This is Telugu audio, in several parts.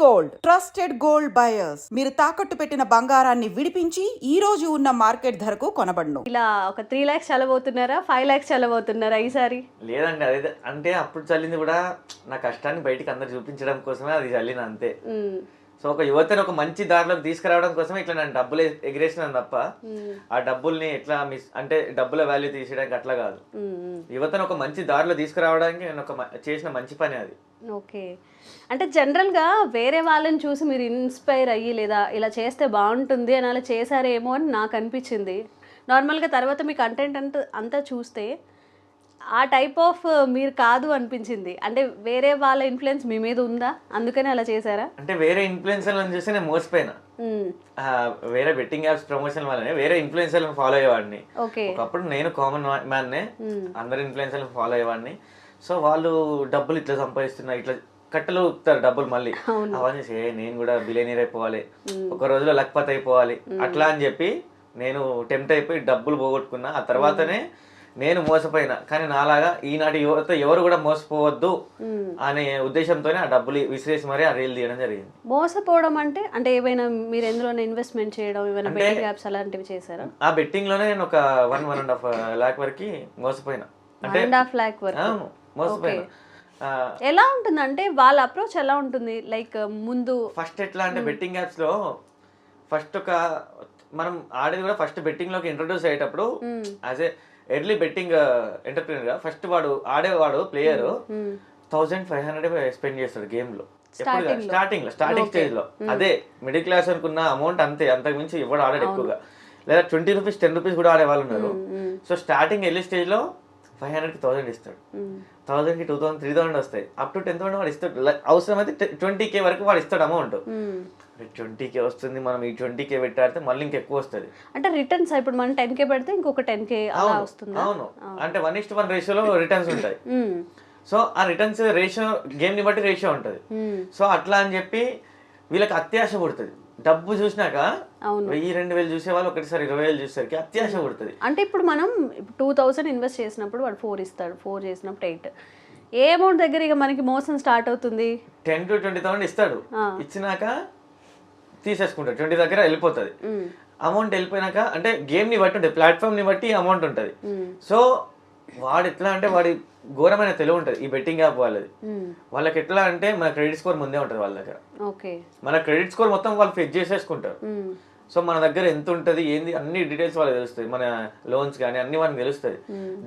గోల్డ్ ట్రస్టెడ్ గోల్డ్ బయర్స్ మీరు తాకట్టు పెట్టిన బంగారాన్ని విడిపించి ఈ రోజు ఉన్న మార్కెట్ ధరకు కొనబడును. ఇలా ఒక 3 lakhs చల్లబోతున్నారా 5 lakhs చల్లబోతున్నారా ఈసారి? లేదండి, అదే అంటే అప్పుడు చల్లింది కూడా నా కష్టాన్ని బయటికి అందరు చూపించడం కోసమే అది చల్లిన అంతే. సో ఒక యువతని ఒక మంచి దారిలోకి తీసుకురావడం కోసమే ఇట్లా నేను డబ్బులు ఎగిరేసినాను తప్ప ఆ డబ్బుల్ని ఎట్లా అంటే డబ్బుల వాల్యూ తీసేయడానికి అట్లా కాదు. యువతను ఒక మంచి దారిలో తీసుకురావడానికి నేను చేసిన మంచి పని అది. ఓకే, అంటే జనరల్గా వేరే వాళ్ళని చూసి మీరు ఇన్స్పైర్ అయ్యి లేదా ఇలా చేస్తే బాగుంటుంది అని అలా చేశారేమో అని నాకు అనిపించింది. నార్మల్గా తర్వాత మీ కంటెంట్ అంతా చూస్తే ఆ టైప్ ఆఫ్ మీరు కాదు అనిపించింది. అంటే వేరే వాళ్ళ ఇన్ఫ్లుయెన్స్ మీ మీద ఉందా, అందుకని అలా చేశారా? అంటే వేరే ఇన్ఫ్లుయెన్సర్లను చూసి నేను మోసపోయినా. వేరే బెట్టింగ్ యాప్స్ ప్రమోషన్ వల్లనే వేరే ఇన్ఫ్లుయెన్సర్లను ఫాలో అయ్యేవాడిని. ఒకప్పుడు నేను కామన్ మ్యాన్నే, అందరు ఇన్ఫ్లుయెన్సర్లను ఫాలో అయ్యేవాడిని. సో వాళ్ళు డబ్బులు ఇట్లా సంపాదిస్తున్నారు, ఇట్లా కట్టలు ఊపుతారు డబ్బులు, మళ్ళీ అవన్నీ నేను కూడా బిలియనీర్ అయిపోవాలి, ఒక రోజులో లక్పత్ అయిపోవాలి అట్లా అని చెప్పి నేను టెంప్ట్ అయిపోయి డబ్బులు పోగొట్టుకున్నా. ఆ తర్వాతనే నేను మోసపోయినా. కానీ నాలాగా ఈనాటి యువత ఎవరు కూడా మోసపోవద్దు అనే ఉద్దేశంతోనే ఆ డబ్బులు విసిరేసి మరీ ఆ రీల్ తీయడం జరిగింది. మోసపోవడం అంటే అంటే ఏమైనా మీరు ఎందులో ఇన్వెస్ట్మెంట్ చేయడం, ఏమైనా బెట్టింగ్ యాప్స్ అలాంటివి చేశారా? ఆ బెట్టింగ్ లోనే నేను ఒక 1.5 lakh వరకు మోసపోయినా. అంటే 1.5 lakh వరకు మోసపోయినా. ఎలా ఉంటుంది అంటే వాళ్ళ అప్రోచ్ ఎలా ఉంటుంది? లైక్ ముందు ఫస్ట్ ఎట్లా అంటే బెట్టింగ్ యాప్స్ లో ఫస్ట్ మనం ఆడేది కూడా ఫస్ట్ బెట్టింగ్ లోకి ఇంట్రొడ్యూస్ అయ్యేటప్పుడు as a early betting entrepreneur గా ఫస్ట్ ఆడేవాడు ప్లేయర్ 1500 స్పెండ్ చేస్తాడు గేమ్ లో స్టార్టింగ్ స్టేజ్ లో. అదే మిడిల్ క్లాస్ అనుకున్న అమౌంట్ అంతే, అంతకు మించి ఎవడు ఆడాడు ఎక్కువగా. లేదా 20 రూపీస్ 10 రూపీస్ కూడా ఆడే వాళ్ళు ఉన్నారు. సో స్టార్టింగ్ ఎర్లీ స్టేజ్ లో 500కి 1000 ఇస్తాడు, 1000కి 2000 3000 వస్తాయి. అప్ టు 10,000 వాడు ఇస్తాడు. అవసరం అయితే 20K వరకు వాడు ఇస్తాడు అమౌంట్. 20K వస్తుంది, మనం ఈ 20K పెట్టాడితే మళ్ళీ ఇంకెక్కువ వస్తుంది. అంటే రిటర్న్స్ ఇప్పుడు మనం 10K పెడితే ఇంకొక 10K అలా వస్తుంది. అవును, అంటే 1:1 రేషియోలో రిటర్న్స్ ఉంటాయి. సో ఆ రిటర్న్స్ రేషియో గేమ్ ని బట్టి రేషియో ఉంటుంది. సో అట్లా అని చెప్పి వీళ్ళకి అత్యాశ పుడుతుంది. డబ్బు చూసినాక 1000-2000 చూసే వాళ్ళు ఒకటిసారి 20,000 చూసేసరికి అత్యాశ పుడుతుంది. అంటే ఇప్పుడు మనం 2000 ఇన్వెస్ట్ చేసినప్పుడు వాడు 4 ఇస్తాడు, 4 చేసినప్పుడు 8. ఏ అమౌంట్ దగ్గర ఇక మనకి మోసం స్టార్ట్ అవుతుంది? 10 to 20,000 ఇస్తాడు. ఇచ్చినాక తీసేసుకుంటాడు, 20 దగ్గర వెళ్ళిపోతుంది అమౌంట్. వెళ్ళిపోయినాక అంటే గేమ్ ని బట్టి ఉంటుంది, ప్లాట్ఫామ్ ని బట్టి అమౌంట్ ఉంటుంది. సో వాడు ఎట్లా అంటే వాడి ఘోరమైన తెలివి ఉంటుంది ఈ బెట్టింగ్ యాప్ వాళ్ళది. వాళ్ళకి ఎట్లా అంటే మన క్రెడిట్ స్కోర్ ముందే ఉంటుంది వాళ్ళ దగ్గర. మన క్రెడిట్ స్కోర్ మొత్తం వాళ్ళు ఫెచ్ చేసేసుకుంటారు. సో మన దగ్గర ఎంత ఉంటుంది ఏంది అన్ని డీటెయిల్స్ వాళ్ళకి తెలుస్తుంది, మన లోన్స్ కానీ అన్ని వాళ్ళకి తెలుస్తుంది.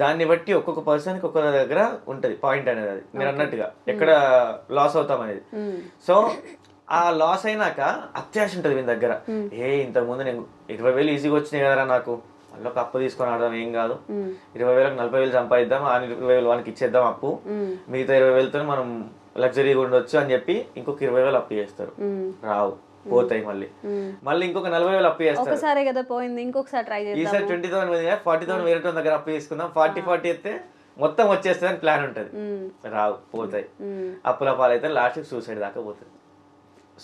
దాన్ని బట్టి ఒక్కొక్క పర్సన్కి ఒక్కొక్క దగ్గర ఉంటుంది పాయింట్ అనేది, అది మీరు అన్నట్టుగా ఎక్కడ లాస్ అవుతాం అనేది. సో ఆ లాస్ అయినాక అత్యాశ ఉంటుంది వీని దగ్గర. ఇంతకుముందు నేను 20,000 ఈజీగా వచ్చినాయి కదరా, నాకు మళ్ళీ ఒక అప్పు తీసుకొని ఆడదాం, ఏం కాదు, 20,000కి 40,000 సంపాదిద్దాం, ఆ 20,000 వానికి ఇచ్చేద్దాం అప్పు, మిగతా 20,000తో మనం లగ్జరీగా ఉండొచ్చు అని చెప్పి ఇంకొక 20,000 అప్పు చేస్తారు. రావు, పోతాయి. మళ్ళీ ఇంకొక 40,000 అప్పు చేస్తారు. ఈసారి 20,000 40,000 వేరే దగ్గర అప్పు తీసుకుందాం, 40 ఎత్తే మొత్తం వచ్చేస్తుంది అని ప్లాన్ ఉంటుంది. రావు, పోతాయి, అప్పుల పాలైతే లాస్ట్కి సూసైడ్ దాకా పోతుంది.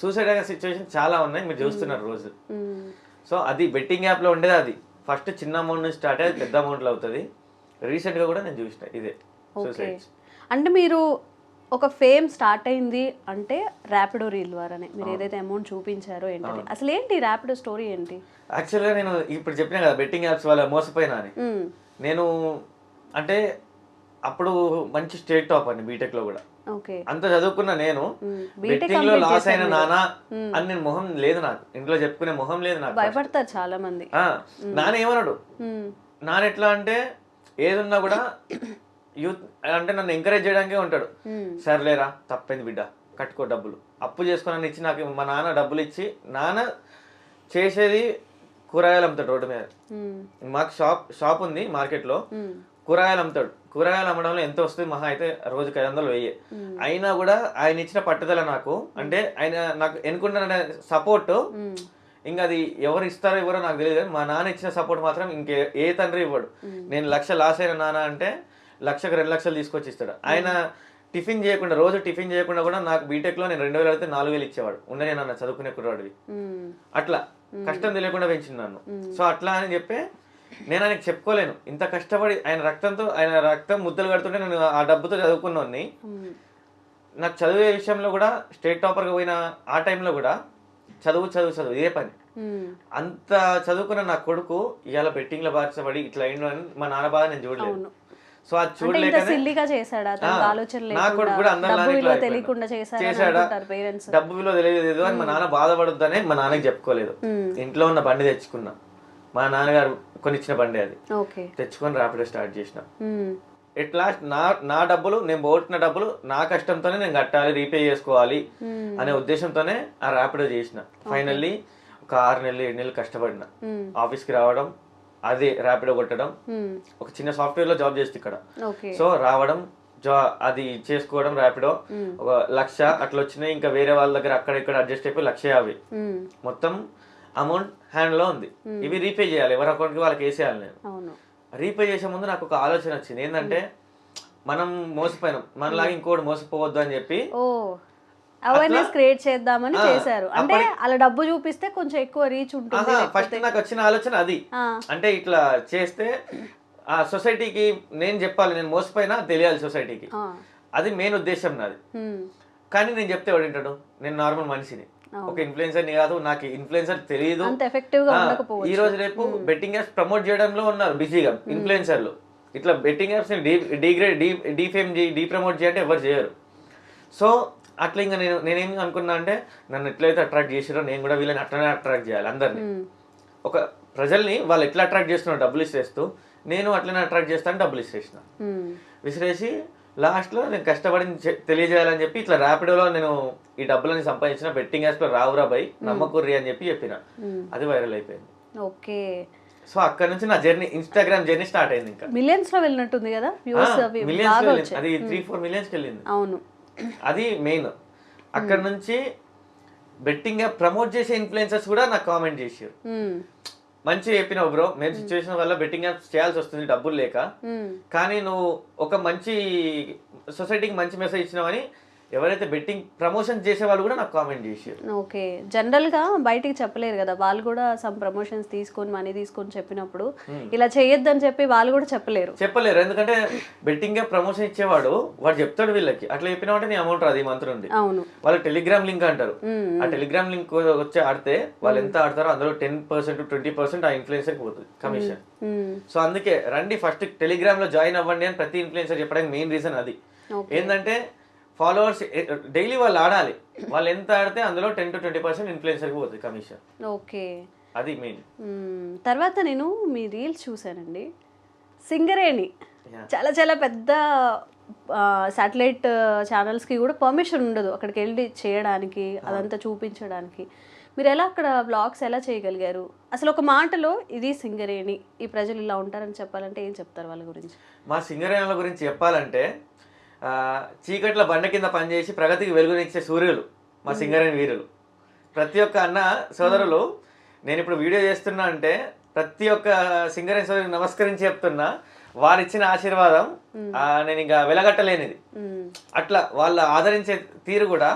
సూసైడ్ అయ్యే సిచ్యువేషన్ చాలా ఉన్నాయి, మీరు చూస్తున్నారు రోజు. సో అది బెట్టింగ్ యాప్ లో ఉండేది. అది ఫస్ట్ చిన్న అమౌంట్ నుంచి స్టార్ట్ అయ్యి పెద్ద అమౌంట్ లో అవుతుంది. రీసెంట్ గా కూడా నేను చూసిన ఇదే సూసైడ్స్. అంటే మీరు ఒక ఫేమ్ స్టార్ట్ అయింది అంటే ర్యాపిడో రీల్ ద్వారానే. మీరు ఏదైతే అమౌంట్ చూపించారో ఏంటంటే అసలు ఏంటి ర్యాపిడో స్టోరీ ఏంటి? యాక్చువల్గా నేను ఇప్పుడు చెప్పినా కదా బెట్టింగ్ యాప్స్ వల్ల మోసపోయినా అని. నేను అంటే అప్పుడు మంచి స్టేట్ టాప్ అండి బీటెక్ లో కూడా. అంత చదువుకున్నా నేను, బెట్టింగ్ లో లాస్ అయిన నానా అని నేను మొహం లేదు నాకు, ఇంట్లో చెప్పుకునే మొహం లేదు నాకు. భయపడతారు చాలా మంది. నాన్న ఏమన్నాడు, నాన్న ఎట్లా అంటే ఏదున్నా కూడా యూత్ అంటే నన్ను ఎంకరేజ్ చేయడానికే ఉంటాడు. సర్లేరా తప్పైంది బిడ్డ, కట్టుకో డబ్బులు, అప్పు చేసుకుని ఇచ్చి నాకు మా నాన్న డబ్బులు ఇచ్చి, నాన్న చేసేది కూరగాయలు అమ్ముతాడు రోడ్డు మీద. మాకు షాప్ ఉంది మార్కెట్ లో, కూరగాయలు అమ్ముతాడు. కూరగాయలు అమ్మడంలో ఎంత వస్తుంది, మహా అయితే రోజుకి 500 1000. అయినా కూడా ఆయన ఇచ్చిన పట్టుదల నాకు, అంటే ఆయన నాకు ఎన్నుకుంటున్న సపోర్ట్, ఇంకా అది ఎవరు ఇస్తారో ఎవరో నాకు తెలియదు, మా నాన్న ఇచ్చిన సపోర్ట్ మాత్రం ఏ తండ్రి ఇవ్వడు. నేను 1,00,000 లాస్ అయిన నాన్న అంటే 1,00,000కి 2 లక్షలు తీసుకొచ్చి ఇస్తాడు. ఆయన టిఫిన్ చేయకుండా, రోజు టిఫిన్ చేయకుండా కూడా నాకు బీటెక్ లో నేను 2,000 అయితే 4,000 ఇచ్చేవాడు. ఉండనే నన్ను చదువుకునే కుర్రాడివి, అట్లా కష్టం తెలియకుండా పెంచింది నన్ను. సో అట్లా అని చెప్పి నేను ఆయనకి చెప్పుకోలేను, ఇంత కష్టపడి ఆయన రక్తం ముద్దలు కడుతుంటే నేను ఆ డబ్బుతో చదువుకున్నాన్ని నాకు చదివే విషయంలో కూడా స్టేట్ టాపర్గా పోయిన ఆ టైంలో కూడా చదువు ఇదే పని. అంత చదువుకున్న నా కొడుకు ఇవాళ బెట్టింగ్లో బారిసపడి ఇట్లా అయిండు అని మా నాన్న బాధ నేను చూడలేదు. సో అది చూడలేక నా కొడుకు కూడా అందరిలానే చేశాడా, డబ్బు విలువ తెలియలేదు అని మా నాన్న బాధపడొద్దనే మా నాన్నకి చెప్పుకోలేదు. ఇంట్లో ఉన్న బండి తెచ్చుకున్నా, మా నాన్నగారు కొనిచ్చిన బండి అది తెచ్చుకొని ర్యాపిడో స్టార్ట్ చేసిన. ఎట్లా నా డబ్బులు, నేను పోగొట్టిన డబ్బులు నా కష్టంతోనే నేను కట్టాలి, రీపే చేసుకోవాలి అనే ఉద్దేశంతోనే ఆ ర్యాపిడో చేసిన. ఫైనల్లీ ఒక 6 నెలలు 7 నెలలు కష్టపడిన, ఆఫీస్కి రావడం, అదే ర్యాపిడో కొట్టడం, ఒక చిన్న సాఫ్ట్వేర్ లో జాబ్ చేస్తే ఇక్కడ. సో రావడం, అది చేసుకోవడం, ర్యాపిడో ఒక 1,00,000 అట్లా వచ్చినాయి. ఇంకా వేరే వాళ్ళ దగ్గర అక్కడ ఇక్కడ అడ్జస్ట్ అయిపోయి 1,50,000 మొత్తం అమౌంట్ హ్యాండ్ లో ఉంది. ఇవి రీపే చేయాలి, ఎవరి అకౌంట్ కి వాళ్ళకి వేసేయాలి. నేను రీపే చేసే ముందు నాకు ఒక ఆలోచన వచ్చింది, ఏంటంటే మనం మోసపోయినాం, మనలాగా ఇంకోటి మోసపోవద్దు అని చెప్పి అవేర్నెస్ క్రియేట్ చేద్దామని చేశారు. అంటే అలా డబ్బు చూపిస్తే కొంచెం ఎక్కువ రీచ్ ఉంటుంది. ఫస్ట్ నాకు వచ్చిన ఆలోచన అది. అంటే ఇట్లా చేస్తే ఆ సొసైటీకి నేను చెప్పాలి, నేను మోసపోయినా తెలియాలి సొసైటీకి, అది మెయిన్ ఉద్దేశం నాది. కానీ నేను చెప్తే వాడు వింటాడు, నేను నార్మల్ మనిషిని, ఒక ఇన్ఫ్లుయెన్సర్ని కాదు, నాకు ఇన్ఫ్లుయెన్సర్ తెలియదు. ఈ రోజు రేపు బెట్టింగ్ యాప్స్ ప్రమోట్ చేయడంలో ఉన్నారు బిజీగా ఇన్ఫ్లుయెన్సర్లు. ఇట్లా బెట్టింగ్ యాప్స్ ని డీఫేమ్ డీప్రమోట్ చేయంటే ఎవరు చేయరు. సో అట్లా ఇంకా నేనేం అనుకున్నా అంటే, నన్ను ఎట్లయితే అట్రాక్ట్ చేసారో నేను కూడా వీళ్ళని అట్లనే అట్రాక్ట్ చేయాలి. అందరినీ, ఒక ప్రజల్ని వాళ్ళు ఎట్లా అట్రాక్ట్ చేస్తున్నారు డబ్బులు ఇచ్చేస్తూ, నేను అట్లనే అట్రాక్ట్ చేస్తాను డబ్బులు ఇచ్చేసిన. విసిరేసి లాస్ట్లో నేను కష్టపడి తెలియజేయాలని చెప్పి ఇట్లా ర్యాపిడోలో నేను ఈ డబ్బులని సంపాదించిన, బెట్టింగ్ యాప్స్ లో రావురా బై నమ్మకుర్రి అని చెప్పిన. అది వైరల్ అయిపోయింది. ఓకే. సో అక్కడ నుంచి నా జర్నీ, ఇన్స్టాగ్రామ్ జర్నీ స్టార్ట్ అయింది. ఇంకా మిలియన్స్ లో వెళ్ళినట్టుంది కదా, అది 3-4 మిలియన్స్ వెళ్ళింది. అవును, అది మెయిన్. అక్కడ నుంచి బెట్టింగ్ యాప్ ప్రమోట్ చేసే ఇన్ఫ్లుయెన్సర్స్ కూడా నాకు కామెంట్ చేసారు, మంచిగా చెప్పినావు బ్రో, మేము సిచ్యువేషన్ వల్ల బెట్టింగ్ యాప్స్ చేయాల్సి వస్తుంది డబ్బులు లేక, కానీ నువ్వు ఒక మంచి సొసైటీకి మంచి మెసేజ్ ఇచ్చినావని ఎవరైతే బెట్టింగ్ ప్రమోషన్ చేసే వాళ్ళు కూడా నాకు కామెంట్ చేశారు. ఓకే. జనరల్ గా బయటికి చెప్పలేరు కదా, వాళ్ళు కూడా సమ్ ప్రమోషన్స్ తీసుకొని మనీ తీసుకొని చెప్పినప్పుడు ఇలా చేయొద్దని చెప్పి వాళ్ళు కూడా చెప్పలేరు. ఎందుకంటే బెట్టింగ్ ప్రమోషన్ ఇచ్చేవాడు వాడు చెప్తాడు వీళ్ళకి, అట్లా చెప్పినామంటే నీ అమౌంట్ రాదు ఈ మంత్ నుండి. అవును, వాళ్ళు టెలిగ్రామ్ లింక్ అంటారు, ఆ టెలిగ్రామ్ లింక్ వచ్చి ఆడితే వాళ్ళు ఎంత ఆడతారో అందులో 10% 20% ఆ ఇన్ఫ్లుయెన్సర్ కి పోతుంది కమిషన్. సో అందుకే రండి ఫస్ట్ టెలిగ్రామ్ లో జాయిన్ అవ్వండి అని ప్రతి ఇన్ఫ్లుయెన్సర్ చెప్పడానికి మెయిన్ రీజన్ అది. ఏంటంటే ఫాలోవర్స్ డైలీ వాళ్ళు ఆడాలి, వాళ్ళు ఎంత ఆడితే అందులో 10 to 20% ఇన్ఫ్లుయెన్సర్ కి పోతుంది కమిషన్. ఓకే, అది మెయిన్. తర్వాత నేను మీ రీల్స్ చూసానండి, సింగరేణి చాలా చాలా పెద్ద శాటిలైట్ ఛానల్స్కి కూడా పర్మిషన్ ఉండదు అక్కడికి వెళ్ళి చేయడానికి, అదంతా చూపించడానికి. మీరు ఎలా అక్కడ వ్లాగ్స్ ఎలా చేయగలిగారు? అసలు ఒక మాటలో ఇది సింగరేణి, ఈ ప్రజలు ఇలా ఉంటారని చెప్పాలంటే ఏం చెప్తారు వాళ్ళ గురించి? మా సింగరేణుల గురించి చెప్పాలంటే, చీకట్ల బండ కింద పనిచేసి ప్రగతికి వెలుగునిచ్చే సూర్యులు మా సింగరేణి వీరులు. ప్రతి ఒక్క అన్న సోదరులు, నేను ఇప్పుడు వీడియో చేస్తున్నా అంటే ప్రతి ఒక్క సింగరేణి సోదరులకు నమస్కరించి చెప్తున్నా, వారిచ్చిన ఆశీర్వాదం నేను ఇంకా వెలగట్టలేనిది. అట్లా వాళ్ళు ఆదరించే తీరు కూడా,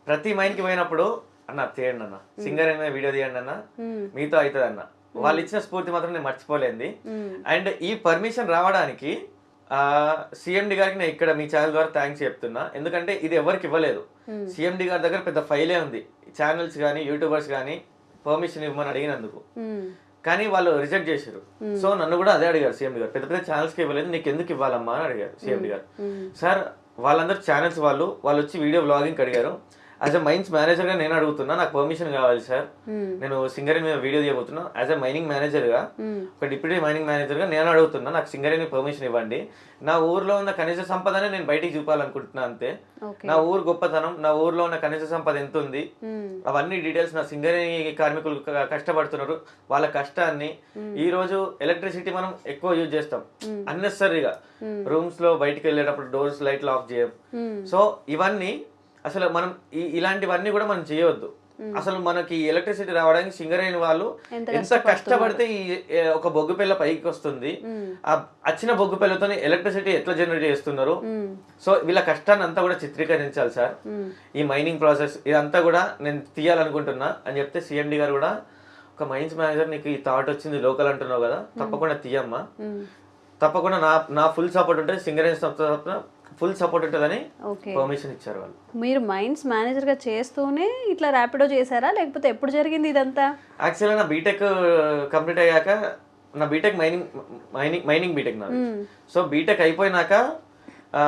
ప్రతి మైన్కి పోయినప్పుడు అన్న తీయండి అన్న, సింగరేణి మీద వీడియో తీయండి అన్న, మీతో అవుతుంది అన్న, వాళ్ళు ఇచ్చిన స్ఫూర్తి మాత్రం నేను మర్చిపోలేంది. అండ్ ఈ పర్మిషన్ రావడానికి సిఎండి గారికి నేను ఇక్కడ మీ ఛానల్ ద్వారా థ్యాంక్స్ చెప్తున్నా. ఎందుకంటే ఇది ఎవరికి ఇవ్వలేదు, సిఎండి గారి దగ్గర పెద్ద ఫైలే ఉంది, ఛానల్స్ కానీ యూట్యూబర్స్ కానీ పర్మిషన్ ఇవ్వమని అడిగినందుకు, కానీ వాళ్ళు రిజెక్ట్ చేశారు. సో నన్ను కూడా అదే అడిగారు సిఎండి గారు, పెద్ద పెద్ద ఛానల్స్కి ఇవ్వలేదు, నీకు ఎందుకు ఇవ్వాలమ్మా అని అడిగారు సిఎండి గారు. సార్ వాళ్ళందరూ ఛానల్స్ వాళ్ళు వచ్చి వీడియో బ్లాగింగ్ అడిగారు, యాజ్ ఎ మైన్స్ మేనేజర్గా నేను అడుగుతున్నా, నాకు పర్మిషన్ కావాలి సార్, నేను సింగరేణి మీద వీడియో తీయబోతున్నా. యాజ్ ఎ మైనింగ్ మేనేజర్గా, ఒక డిప్యూటీ మైనింగ్ మేనేజర్గా నేను అడుగుతున్నా, నాకు సింగరేణి పర్మిషన్ ఇవ్వండి. నా ఊర్లో ఉన్న కనీస సంపదనే నేను బయటికి చూపాలనుకుంటున్నా అంతే. నా ఊరు గొప్పతనం, నా ఊర్లో ఉన్న కనీస సంపద ఎంత ఉంది, అవన్నీ డీటెయిల్స్, నా సింగరేణి కార్మికులు కష్టపడుతున్నారు, వాళ్ళ కష్టాన్ని. ఈ రోజు ఎలక్ట్రిసిటీ మనం ఎక్కువ యూజ్ చేస్తాం అన్నెసరీగా, రూమ్స్ లో బయటికి వెళ్ళేటప్పుడు డోర్స్ లైట్లు ఆఫ్ చేయం. సో ఇవన్నీ అసలు మనం ఇలాంటివన్నీ కూడా మనం చేయవద్దు. అసలు మనకి ఎలక్ట్రిసిటీ రావడానికి సింగరేణి వాళ్ళు ఎంత కష్టపడితే ఈ ఒక బొగ్గు పిల్ల పైకి వస్తుంది, ఆ వచ్చిన బొగ్గు పిల్లతో ఎలక్ట్రిసిటీ ఎట్లా జనరేట్ చేస్తున్నారు. సో వీళ్ళ కష్టాన్ని అంతా కూడా చిత్రీకరించాలి సార్, ఈ మైనింగ్ ప్రాసెస్ ఇదంతా కూడా నేను తీయాలనుకుంటున్నా అని చెప్తే సిఎండి గారు కూడా, ఒక మైన్స్ మేనేజర్ నీకు ఈ థాట్ వచ్చింది లోకల్ అంటున్నావు కదా, తప్పకుండా తీయమ్మా, తప్పకుండా నా ఫుల్ సపోర్ట్ ఉంటుంది, సింగరేణి సంస్థ ఫుల్ సపోర్ట్ ఉంటుందని ఓకే. పర్మిషన్ ఇచ్చారు వాళ్ళు. మీరు మైన్స్ మేనేజర్గా చేస్తూనే ఇట్లా ర్యాపిడో చేశారా, లేకపోతే ఎప్పుడు జరిగింది ఇదంతా? యాక్చువల్గా నా బీటెక్ కంప్లీట్ అయ్యాక, నా బీటెక్ మైనింగ్ బీటెక్ నాది. సో బీటెక్ అయిపోయినాక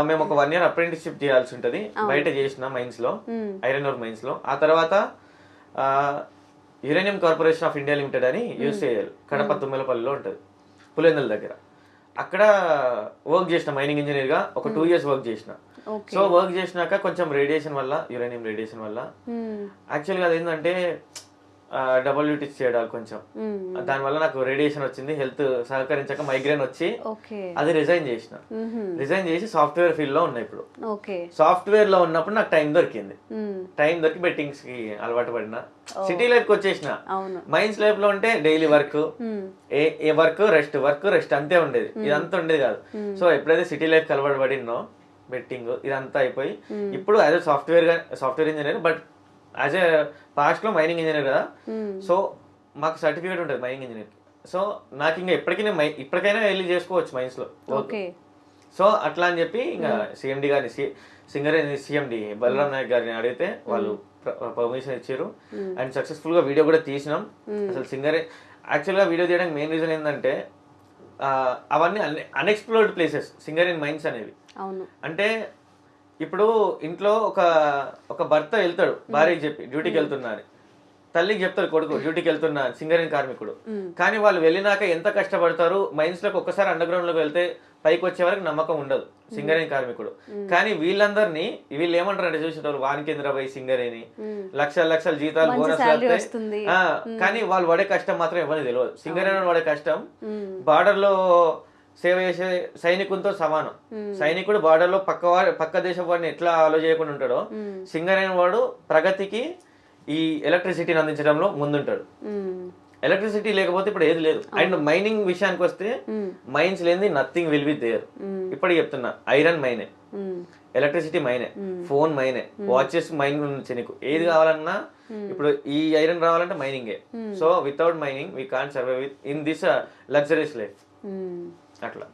మేము ఒక 1 year అప్రెంటిస్షిప్ చేయాల్సి ఉంటుంది. బయట చేసిన మైన్స్లో, ఐరన్ ఓర్ మైన్స్లో. ఆ తర్వాత uranium corporation of India limited అని యూసీఐఎల్ కడప తుమ్మలపల్లిలో ఉంటుంది, పులివెందుల దగ్గర. అక్కడ వర్క్ చేసిన మైనింగ్ ఇంజనీర్గా ఒక 2 years వర్క్ చేసిన. సో వర్క్ చేసినాక కొంచెం రేడియేషన్ వల్ల, యురేనియం రేడియేషన్ వల్ల యాక్చువల్గా అదేంటంటే డబుల్ డ్యూటీస్ చేయడాలు కొంచెం, దానివల్ల నాకు రేడియేషన్ వచ్చింది, హెల్త్ సహకరించక మైగ్రేన్ వచ్చి అది రిజైన్ చేసిన. రిజైన్ చేసి సాఫ్ట్వేర్ ఫీల్డ్ లో ఉన్నా ఇప్పుడు. సాఫ్ట్వేర్ లో ఉన్నప్పుడు నాకు టైం దొరికింది. టైం దొరికి బెట్టింగ్స్ కి అలవాటు పడిన. సిటీ లైఫ్ కి వచ్చేసిన. మైన్స్ లైఫ్ లో ఉంటే డైలీ వర్క్, ఏ వర్క్ రెస్ట్ అంతే ఉండేది, ఇదంతా ఉండేది కాదు. సో ఎప్పుడైతే సిటీ లైఫ్ కి అలవాటు పడినో బెట్టింగ్ ఇదంతా అయిపోయి ఇప్పుడు as a software engineer, but as a past లో మైనింగ్ ఇంజనీర్ కదా. సో మాకు సర్టిఫికేట్ ఉంటుంది మైనింగ్ ఇంజనీర్. సో నాకు ఇంకా ఇప్పటికైనా వెళ్ళి చేసుకోవచ్చు మైన్స్ లో. సో అట్లా అని చెప్పి ఇంకా సిఎండి గారిని, సిఎండి బలరాం నాయక్ గారిని అడిగితే వాళ్ళు పర్మిషన్ ఇచ్చారు. అండ్ సక్సెస్ఫుల్ గా వీడియో కూడా తీసినాం. అసలు యాక్చువల్ గా వీడియో తీయడానికి మెయిన్ రీజన్ ఏంటంటే అవన్నీ అన్ఎక్స్ప్లోర్డ్ ప్లేసెస్ సింగరేన్ మైన్స్ అనేవి. అంటే ఇప్పుడు ఇంట్లో ఒక భర్త వెళ్తాడు భార్యకి చెప్పి డ్యూటీకి వెళ్తున్నా అని, తల్లికి చెప్తాడు కొడుకు డ్యూటీకి వెళ్తున్నా సింగరేన్ కార్మికుడు. కానీ వాళ్ళు వెళ్ళినాక ఎంత కష్టపడతారు. మైన్స్ లోకి ఒక్కసారి అండర్ గ్రౌండ్ లోకి వెళ్తే పైకి వచ్చే వరకు నమ్మకం ఉండదు సింగరేన్ కార్మికుడు. కానీ వీళ్ళందరినీ వీళ్ళు ఏమంటారు అంటే చూసేటోళ్ళు వానికేంద్రపై సింగరేని లక్షల జీతాలు బోనస్ వస్తాయి, కానీ వాళ్ళు పడే కష్టం మాత్రం ఎవరికి తెలియదు. సింగరేన్ పడే కష్టం బార్డర్ లో సేవ చేసే సైనికులతో సమానం. సైనికుడు బార్డర్ లో పక్క దేశం వాడిని ఎట్లా ఆలో చేయకుండా ఉంటాడో, సింగరేన్ వాడు ప్రగతికి ఈ ఎలక్ట్రిసిటీని అందించడంలో ముందుంటాడు. ఎలక్ట్రిసిటీ లేకపోతే ఇప్పుడు ఏది లేదు. అండ్ మైనింగ్ విషయానికి వస్తే మైన్స్ లేని నథింగ్ విల్ బి దేర్. ఇప్పటికి చెప్తున్నా, ఐరన్ మైనే, ఎలక్ట్రిసిటీ మైనే, ఫోన్ మైనే, వాచెస్ మైన్ నుంచి నీకు ఏది కావాలన్నా ఇప్పుడు ఈ ఐరన్ రావాలంటే మైనింగే. So without mining we can't survive in this luxuries life. అట్లా